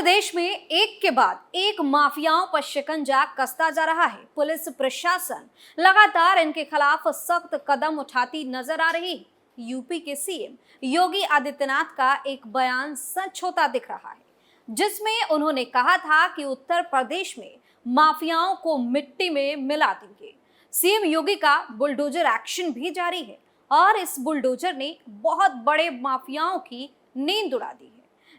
प्रदेश में एक के बाद एक माफियाओं पर शिकंजा कसता जा रहा है। पुलिस प्रशासन लगातार इनके खिलाफ सख्त कदम उठाती नजर आ रही है। यूपी के सीएम योगी आदित्यनाथ का एक बयान सच होता दिख रहा है, जिसमें उन्होंने कहा था कि उत्तर प्रदेश में माफियाओं को मिट्टी में मिला देंगे। सीएम योगी का बुलडोजर एक्शन भी जारी है और इस बुलडोजर ने बहुत बड़े माफियाओं की नींद उड़ा दी है।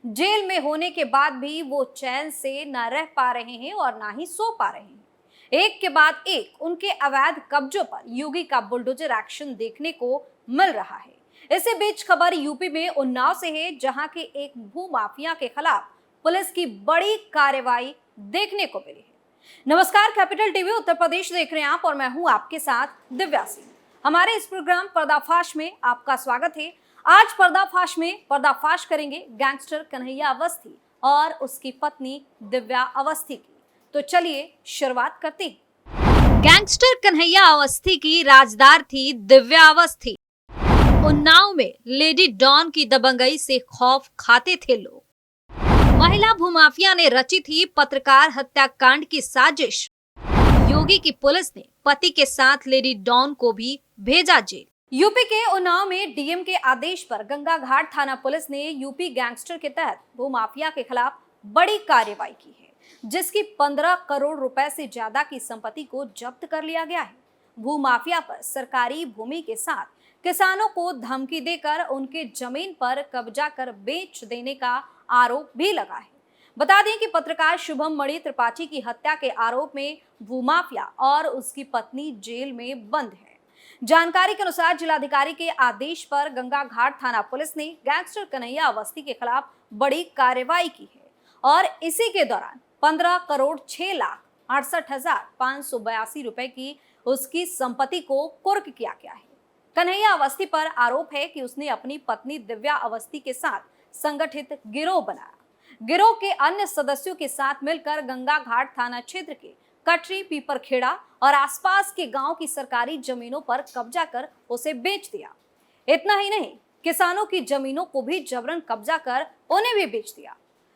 जेल में होने के बाद भी वो चैन से न रह पा रहे हैं और ना ही सो पा रहे हैं। एक के बाद एक उनके अवैध कब्जों पर योगी का बुलडोजर एक्शन देखने को मिल रहा है। इसी बीच खबर यूपी में उन्नाव से है, जहां के एक भू माफिया के खिलाफ पुलिस की बड़ी कार्रवाई देखने को मिली है। नमस्कार, कैपिटल टीवी उत्तर प्रदेश देख रहे हैं आप और मैं हूं आपके साथ दिव्या सिंह। हमारे इस प्रोग्राम पर्दाफाश में आपका स्वागत है। आज पर्दाफाश में पर्दाफाश करेंगे गैंगस्टर कन्हैया अवस्थी और उसकी पत्नी दिव्या अवस्थी की। तो चलिए शुरुआत करते हैं। गैंगस्टर कन्हैया अवस्थी की राजदार थी दिव्या अवस्थी। उन्नाव में लेडी डॉन की दबंगई से खौफ खाते थे लोग। महिला भूमाफिया ने रची थी पत्रकार हत्याकांड की साजिश। योगी की पुलिस ने पति के साथ लेडी डॉन को भी भेजा जेल। यूपी के उन्नाव में डीएम के आदेश पर गंगा घाट थाना पुलिस ने यूपी गैंगस्टर के तहत भूमाफिया के खिलाफ बड़ी कार्रवाई की है, जिसकी 15 करोड़ रुपए से ज्यादा की संपत्ति को जब्त कर लिया गया है। भूमाफिया पर सरकारी भूमि के साथ किसानों को धमकी देकर उनके जमीन पर कब्जा कर बेच देने का आरोप भी लगा है। बता दें कि पत्रकार शुभम मणि त्रिपाठी की हत्या के आरोप में भूमाफिया और उसकी पत्नी जेल में बंद है। जानकारी के अनुसार जिलाधिकारी के आदेश पर गंगा घाट थाना पुलिस ने गैंगस्टर कन्हैया अवस्थी के खिलाफ बड़ी कार्रवाई की है और इसी के दौरान 15 करोड़ 6,68,582 रुपए की उसकी संपत्ति को कुर्क किया गया है। कन्हैया अवस्थी पर आरोप है कि उसने अपनी पत्नी दिव्या अवस्थी के साथ संगठित गिरोह बनाया। गिरोह के अन्य सदस्यों के साथ मिलकर गंगा घाट थाना क्षेत्र के कटरी, पीपरखेड़ा और आसपास के गांव की सरकारी जमीनों पर कब्जा कर उसे बेच दिया। इतना ही नहीं, किसानों की जमीनों को भी जबरन कब्जा कर उन्हें भी बेच दिया।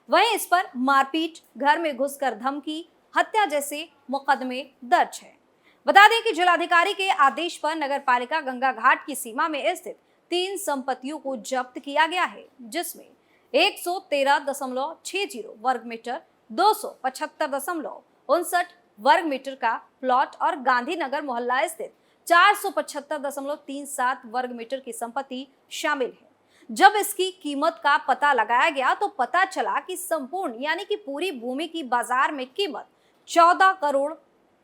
वहीं इस पर मारपीट, घर में घुसकर धमकी, हत्या जैसे मुकदमे दर्ज है। बता दें कि जिलाधिकारी के आदेश पर नगर पालिका गंगा घाट की सीमा में स्थित 3 संपत्तियों को जब्त किया गया है, जिसमें 113.60 वर्ग मीटर, 275.59 वर्ग मीटर का प्लॉट और गांधीनगर मोहल्ला स्थित 475.37 वर्ग मीटर की संपत्ति शामिल है। जब इसकी कीमत का पता लगाया गया तो पता चला कि संपूर्ण यानी कि पूरी भूमि की बाजार में कीमत 14 करोड़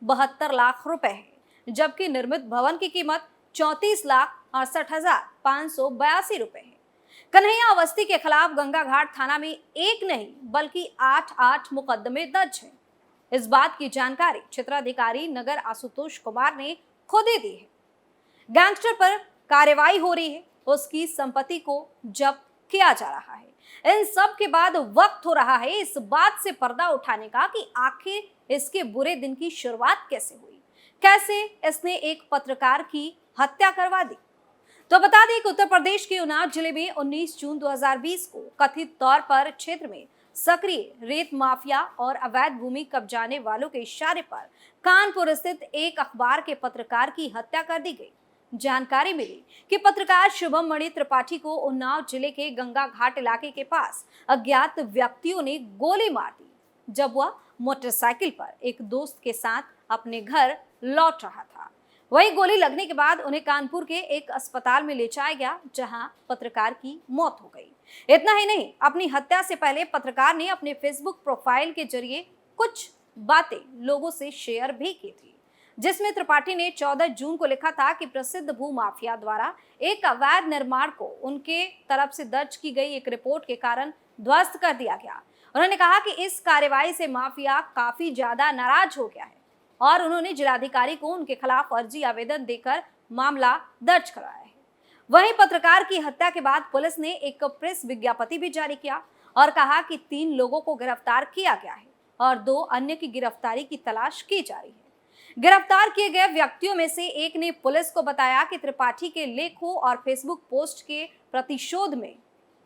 72 लाख रुपए है, जबकि निर्मित भवन की कीमत 34,68,582 रुपए है। कन्हैया अवस्थी के खिलाफ गंगा घाट थाना में एक नहीं बल्कि 8 मुकदमे दर्ज हैं। इस बात की जानकारी क्षेत्राधिकारी नगर आशुतोष कुमार ने खुद ही दी है। गैंगस्टर पर कार्रवाई हो रही है, उसकी संपत्ति को जब्त किया जा रहा है। इन सब के बाद वक्त हो रहा है इस बात से पर्दा उठाने का कि आखिर इसके बुरे दिन की शुरुआत कैसे हुई, कैसे इसने एक पत्रकार की हत्या करवा दी। तो बता दें कि उत्तर प्रदेश के उन्नाव जिले में 19 जून 2020 को कथित तौर पर क्षेत्र में सक्रिय रेत माफिया और अवैध भूमि कब्जाने वालों के इशारे पर कानपुर स्थित एक अखबार के पत्रकार की हत्या कर दी गई। जानकारी मिली कि पत्रकार शुभम मणि त्रिपाठी को उन्नाव जिले के गंगा घाट इलाके के पास अज्ञात व्यक्तियों ने गोली मार दी, जब वह मोटरसाइकिल पर एक दोस्त के साथ अपने घर लौट रहा था। वही गोली लगने के बाद उन्हें कानपुर के एक अस्पताल में ले जाया गया, जहां पत्रकार की मौत हो गई। इतना ही नहीं, अपनी हत्या से पहले पत्रकार ने अपने फेसबुक प्रोफाइल के जरिए कुछ बातें लोगों से शेयर भी की थी, जिसमें त्रिपाठी ने 14 जून को लिखा था कि प्रसिद्ध भू माफिया द्वारा एक अवैध निर्माण को उनके तरफ से दर्ज की गई एक रिपोर्ट के कारण ध्वस्त कर दिया गया। उन्होंने कहा कि इस कार्रवाई से माफिया काफी ज्यादा नाराज हो गया है और उन्होंने जिलाधिकारी को उनके खिलाफ अर्जी आवेदन देकर मामला दर्ज कराया है। वहीं पत्रकार की हत्या के बाद पुलिस ने एक प्रेस विज्ञप्ति भी जारी किया और कहा कि 3 लोगों को गिरफ्तार किया गया है और 2 अन्य की गिरफ्तारी की तलाश की जा रही है। गिरफ्तार किए गए व्यक्तियों में से एक ने पुलिस को बताया कि त्रिपाठी के लेखों और फेसबुक पोस्ट के प्रतिशोध में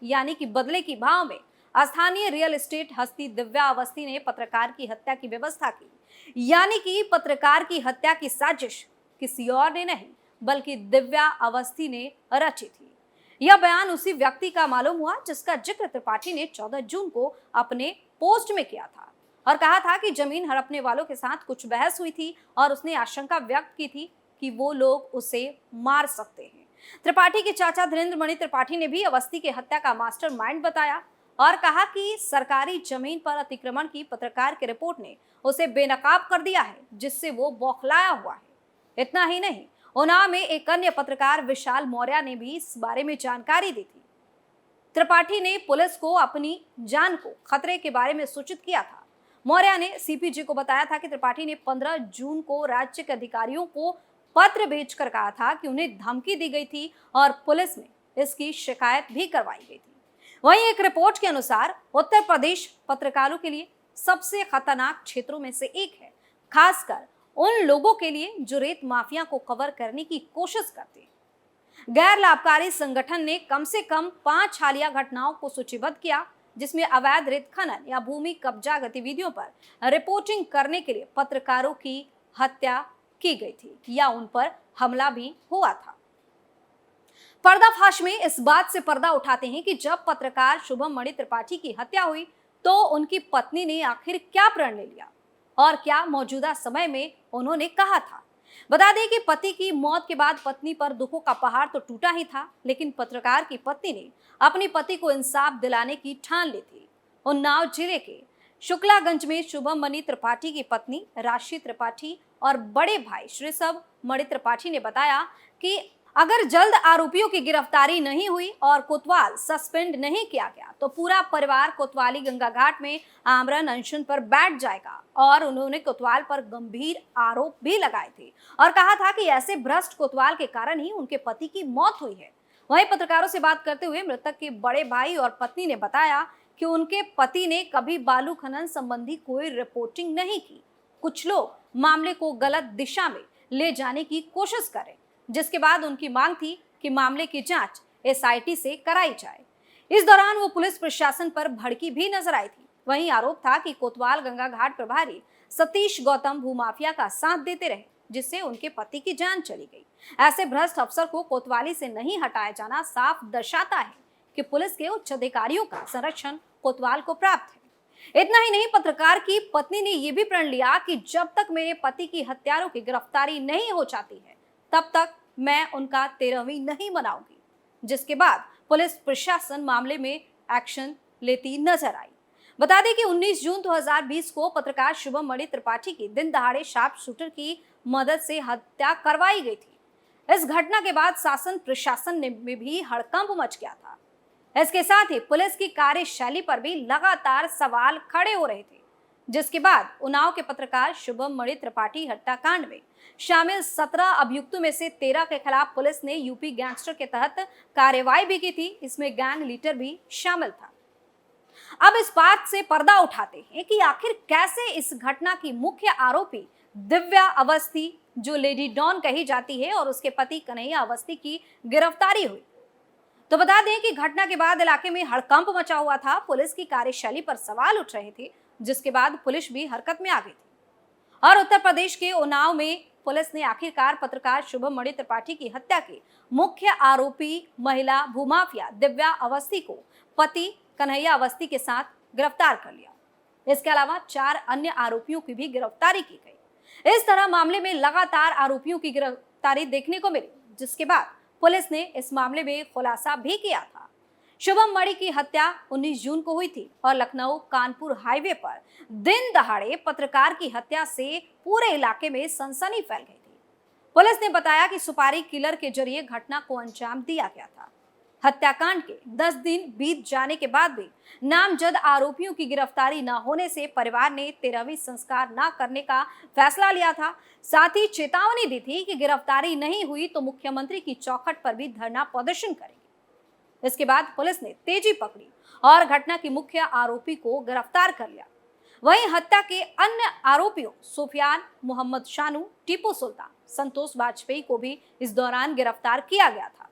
यानी कि बदले की भाव में स्थानीय रियल एस्टेट हस्ती दिव्या अवस्थी ने पत्रकार की हत्या की व्यवस्था की, यानी कि पत्रकार की हत्या की साजिश किसी और ने नहीं बल्कि दिव्या अवस्थी ने रची थी। यह बयान उसी व्यक्ति का मालूम हुआ जिसका जिक्र त्रिपाठी ने 14 जून को अपने पोस्ट में किया था और कहा था कि जमीन हड़पने वालों के साथ कुछ बहस हुई थी और उसने आशंका व्यक्त की थी कि वो लोग उसे मार सकते हैं। त्रिपाठी के चाचा धीरेन्द्र मणि त्रिपाठी ने भी अवस्थी की हत्या का मास्टरमाइंड बताया और कहा कि सरकारी जमीन पर अतिक्रमण की पत्रकार की रिपोर्ट ने उसे बेनकाब कर दिया है, जिससे वो बौखलाया हुआ है। इतना ही नहीं, उन्नाव में एक अन्य पत्रकार विशाल मौर्य ने भी इस बारे में जानकारी दी थी। त्रिपाठी ने पुलिस को अपनी जान को खतरे के बारे में सूचित किया था। मौर्य ने सीपीजी को बताया था कि त्रिपाठी ने 15 जून को राज्य के अधिकारियों को पत्र भेजकर कहा था कि उन्हें धमकी दी गई थी और पुलिस में इसकी शिकायत भी करवाई गई थी। वहीं एक रिपोर्ट के अनुसार उत्तर प्रदेश पत्रकारों के लिए सबसे खतरनाक क्षेत्रों में से एक है, खासकर उन लोगों के लिए जो रेत माफिया को कवर करने की कोशिश करते हैं। गैर लाभकारी संगठन ने कम से कम 5 हालिया घटनाओं को सूचीबद्ध किया जिसमें अवैध रेत खनन या भूमि कब्जा गतिविधियों पर रिपोर्टिंग करने के लिए पत्रकारों की हत्या की गई थी या उन पर हमला भी हुआ था। पर्दाफाश में इस बात से पर्दा उठाते हैं कि जब पत्रकार शुभम मणि त्रिपाठी की हत्या हुई तो उनकी पत्नी ने आखिर क्या प्रण ले लिया और क्या मौजूदा समय में उन्होंने कहा था। बता दें कि पति की मौत के बाद पत्नी पर दुखों का पहाड़ तो टूटा ही था, लेकिन पत्रकार की पत्नी ने अपने पति को इंसाफ दिलाने की ठान ली थी। उन्नाव जिले के शुक्लागंज में शुभम मणि त्रिपाठी की पत्नी राशि त्रिपाठी और बड़े भाई श्रीसभ मणि त्रिपाठी ने बताया कि अगर जल्द आरोपियों की गिरफ्तारी नहीं हुई और कोतवाल सस्पेंड नहीं किया गया तो पूरा परिवार कोतवाली गंगा घाट में आमरण अनशन पर बैठ जाएगा। और उन्होंने कोतवाल पर गंभीर आरोप भी लगाए थे और कहा था कि ऐसे भ्रष्ट कोतवाल के कारण ही उनके पति की मौत हुई है। वहीं पत्रकारों से बात करते हुए मृतक के बड़े भाई और पत्नी ने बताया कि उनके पति ने कभी बालू खनन संबंधी कोई रिपोर्टिंग नहीं की। कुछ लोग मामले को गलत दिशा में ले जाने की कोशिश करें, जिसके बाद उनकी मांग थी कि मामले की जांच एसआईटी से कराई जाए। इस दौरान वो पुलिस प्रशासन पर भड़की भी नजर आई थी। वहीं आरोप था कि कोतवाल गंगा घाट प्रभारी सतीश गौतम भूमाफिया का साथ देते रहे, जिससे उनके पति की जान चली गई। ऐसे भ्रष्ट अफसर को कोतवाली से नहीं हटाया जाना साफ दर्शाता है कि पुलिस के उच्च अधिकारियों का संरक्षण कोतवाल को प्राप्त है। इतना ही नहीं, पत्रकार की पत्नी ने यह भी प्रण लिया कि जब तक मेरे पति की हत्यारों की गिरफ्तारी नहीं हो जाती है तब तक मैं उनका 13वीं नहीं मनाऊंगी। जिसके बाद पुलिस प्रशासन मामले में एक्शन लेती नजर आई। बता दें कि 19 जून 2020 को पत्रकार शुभम मणि त्रिपाठी की दिन दहाड़े शार्प शूटर की मदद से हत्या करवाई गई थी। इस घटना के बाद शासन प्रशासन में भी हड़कंप मच गया था। इसके साथ ही पुलिस की कार्यशैली पर भी लगातार सवाल खड़े हो रहे थे, जिसके बाद उन्नाव के पत्रकार शुभम मणि त्रिपाठी हत्याकांड में शामिल 17 अभियुक्तों में से 13 के खिलाफ पुलिस ने यूपी गैंगस्टर के तहत कार्रवाई भी की थी। इसमें गैंग लीडर भी शामिल था। अब इस बात से पर्दा उठाते हैं कि आखिर कैसे इस घटना की मुख्य आरोपी दिव्या अवस्थी, जो लेडी डॉन कही जाती है, और उसके पति कन्हैया अवस्थी की गिरफ्तारी हुई। तो बता दें कि घटना के बाद इलाके में हड़कंप मचा हुआ था। पुलिस की कार्यशैली पर सवाल उठ रहे थे, जिसके बाद पुलिस भी हरकत में आ गई थी। और उत्तर प्रदेश के उन्नाव में पुलिस ने आखिरकार पत्रकार शुभम मणि त्रिपाठी की हत्या के मुख्य आरोपी महिला भूमाफिया दिव्या अवस्थी को पति कन्हैया अवस्थी के साथ गिरफ्तार कर लिया। इसके अलावा 4 अन्य आरोपियों की भी गिरफ्तारी की गई। इस तरह मामले में लगातार आरोपियों की गिरफ्तारी देखने को मिली, जिसके बाद पुलिस ने इस मामले में खुलासा भी किया था। शुभम मणि की हत्या 19 जून को हुई थी और लखनऊ कानपुर हाईवे पर दिन दहाड़े पत्रकार की हत्या से पूरे इलाके में सनसनी फैल गई थी। पुलिस ने बताया कि सुपारी किलर के जरिए घटना को अंजाम दिया गया था। हत्याकांड के 10 दिन बीत जाने के बाद भी नामजद आरोपियों की गिरफ्तारी न होने से परिवार ने 13वीं संस्कार न करने का फैसला लिया था। साथ ही चेतावनी दी थी कि गिरफ्तारी नहीं हुई तो मुख्यमंत्री की चौखट पर भी धरना प्रदर्शन करेंगे। इसके बाद पुलिस ने तेजी पकड़ी और घटना की मुख्य आरोपी को गिरफ्तार कर लिया। वहीं हत्या के अन्य आरोपियों सुफियान, मोहम्मद शानू, टीपू सुल्तान, संतोष वाजपेयी को भी इस दौरान गिरफ्तार किया गया था।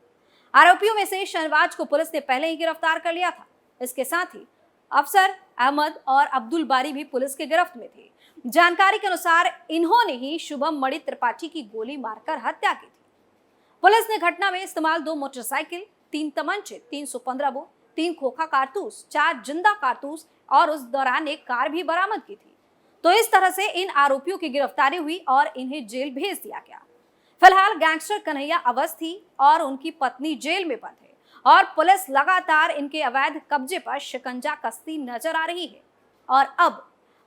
आरोपियों में से शहनवाज को पुलिस ने पहले ही गिरफ्तार कर लिया था। इसके साथ ही अफसर अहमद और अब्दुल बारी भी पुलिस के गिरफ्त में थे। जानकारी के अनुसार इन्होंने ही शुभम मणि त्रिपाठी की गोली मारकर हत्या की थी। पुलिस ने घटना में इस्तेमाल 2 मोटरसाइकिल, 3 तमंचे, 315 बोर, 3 खोखा कारतूस, 4 जिंदा कारतूस और उस दौरान एक कार भी बरामद की थी। तो इस तरह से इन आरोपियों की गिरफ्तारी हुई और इन्हें जेल भेज दिया गया। फिलहाल गैंगस्टर कन्हैया अवस्थी और उनकी पत्नी जेल में बंद है और पुलिस लगातार इनके अवैध कब्जे पर शिकंजा कसती नजर आ रही है। और अब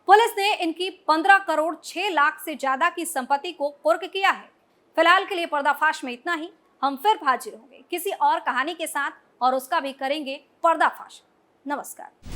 पुलिस ने इनकी 15 करोड़ 6 लाख से ज्यादा की संपत्ति को कुर्क किया है। फिलहाल के लिए पर्दाफाश में इतना ही। हम फिर हाजिर होंगे किसी और कहानी के साथ और उसका भी करेंगे पर्दाफाश। नमस्कार।